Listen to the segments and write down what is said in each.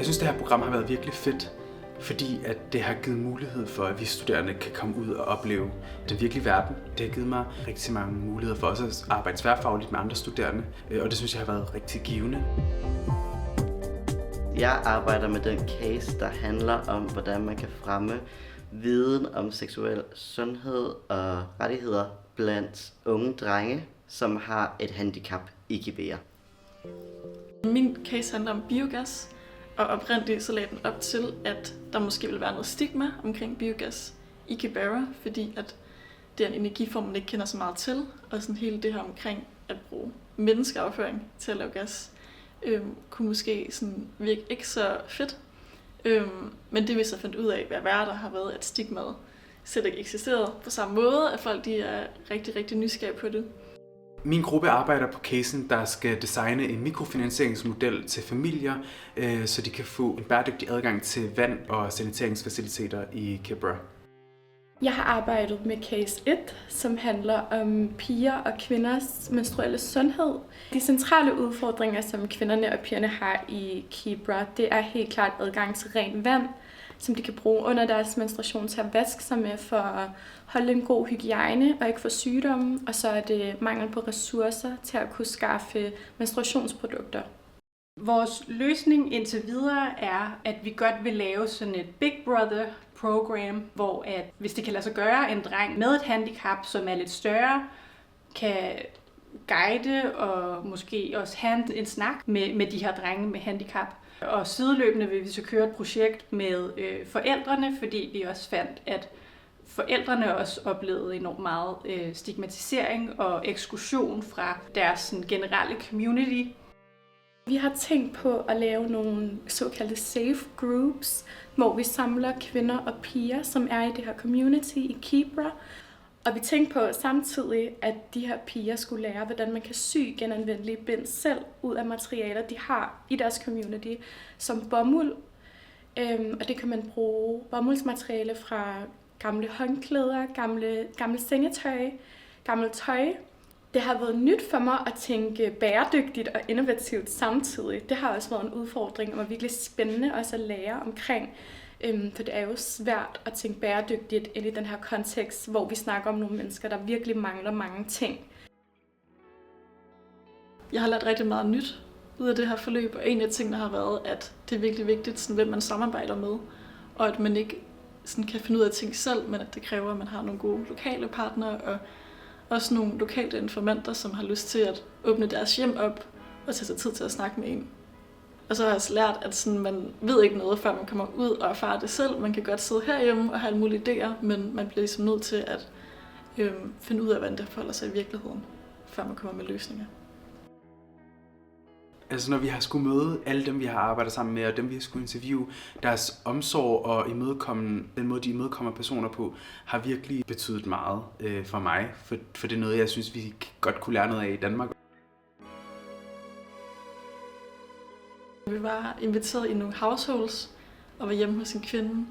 Jeg synes, det her program har været virkelig fedt, fordi at det har givet mulighed for, at vi studerende kan komme ud og opleve den virkelige verden. Det har givet mig rigtig mange muligheder for også at arbejde tværfagligt med andre studerende, og det synes jeg har været rigtig givende. Jeg arbejder med den case, der handler om, hvordan man kan fremme viden om seksuel sundhed og rettigheder blandt unge drenge, som har et handicap i Kibera. Min case handler om biogas, og oprindeligt så lagde den op til, at der måske ville være noget stigma omkring biogas i Kibera, fordi at det er en energiform, man ikke kender så meget til, og sådan hele det her omkring at bruge menneskeafføring til at lave gas, kunne måske sådan virke ikke så fedt. Men det vi så fandt ud af ved at være der, har været, at stigmaet slet ikke eksisterede på samme måde, at folk de er rigtig, rigtig nysgerrige på det. Min gruppe arbejder på casen, der skal designe en mikrofinansieringsmodel til familier, så de kan få en bæredygtig adgang til vand og saniteringsfaciliteter i Kibera. Jeg har arbejdet med case 1, som handler om piger og kvinders menstruelle sundhed. De centrale udfordringer, som kvinderne og pigerne har i Kibera, det er helt klart adgang til rent vand, som de kan bruge under deres menstruation til at vaske sig med for at holde en god hygiejne og ikke få sygdomme. Og så er det mangel på ressourcer til at kunne skaffe menstruationsprodukter. Vores løsning indtil videre er, at vi godt vil lave sådan et Big Brother-program, hvor at, hvis det kan lade sig gøre, en dreng med et handicap, som er lidt større, kan guide og måske også have en snak med de her drenge med handicap. Og sideløbende vil vi så køre et projekt med forældrene, fordi vi også fandt, at forældrene også oplevede enormt meget stigmatisering og eksklusion fra deres sådan, generelle community. Vi har tænkt på at lave nogle såkaldte safe groups, hvor vi samler kvinder og piger, som er i det her community i Kibera. Og vi tænkte på samtidig, at de her piger skulle lære, hvordan man kan sy genanvendelige bind selv ud af materialer, de har i deres community, som bomuld. Og det kan man bruge bomuldsmateriale fra gamle håndklæder, gamle sengetøj, gammelt tøj. Det har været nyt for mig at tænke bæredygtigt og innovativt samtidig. Det har også været en udfordring, og var virkelig spændende også at lære omkring. For det er jo svært at tænke bæredygtigt ind i den her kontekst, hvor vi snakker om nogle mennesker, der virkelig mangler mange ting. Jeg har lært rigtig meget nyt ud af det her forløb, og en af tingene har været, at det er virkelig vigtigt, sådan, hvem man samarbejder med, og at man ikke sådan, kan finde ud af ting selv, men at det kræver, at man har nogle gode lokale partnere, og også nogle lokale informanter, som har lyst til at åbne deres hjem op og tage sig tid til at snakke med en. Og så har jeg også lært, at sådan, man ved ikke noget, før man kommer ud og erfarer det selv. Man kan godt sidde herhjemme og have alle mulige idéer, men man bliver ligesom nødt til at finde ud af, hvordan det forholder sig i virkeligheden, før man kommer med løsninger. Altså når vi har skulle møde alle dem, vi har arbejdet sammen med, og dem, vi har skulle interviewe, deres omsorg og den måde, de imødekommer personer på, har virkelig betydet meget for mig. For det er noget, jeg synes, vi godt kunne lære noget af i Danmark. Vi var inviteret i nogle households og var hjemme hos en kvinde,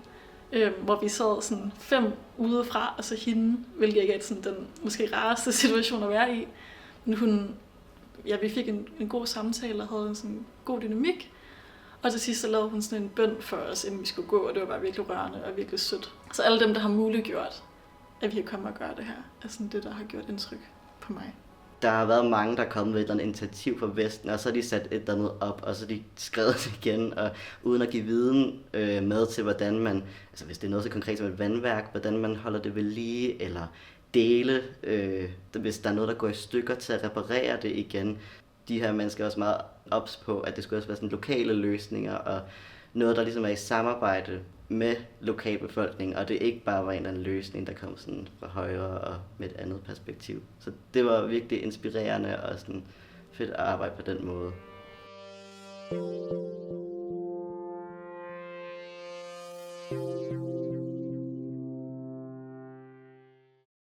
hvor vi sad sådan 5 udefra, og så hende, hvilket ikke er sådan den måske rareste situation at være i. Men vi fik en god samtale og havde en sådan god dynamik. Og til sidst så lavede hun sådan en bøn for os, inden vi skulle gå, og det var bare virkelig rørende og virkelig sødt. Så alle dem, der har muliggjort, at vi kan komme og gøre det her, er sådan det, der har gjort indtryk på mig. Der har været mange, der er kommet med et eller andet initiativ fra Vesten, og så har de sat et eller andet op, og så har de skrevet det igen, og uden at give viden med til, hvordan man, altså hvis det er noget så konkret som et vandværk, hvordan man holder det ved lige, eller dele, hvis der er noget, der går i stykker, til at reparere det igen. De her mennesker er også meget ops på, at det skulle også være sådan lokale løsninger, og noget, der ligesom er i samarbejde med lokalbefolkningen, og det ikke bare var en eller anden løsning, der kom sådan fra højre og med et andet perspektiv. Så det var virkelig inspirerende og sådan fedt at arbejde på den måde.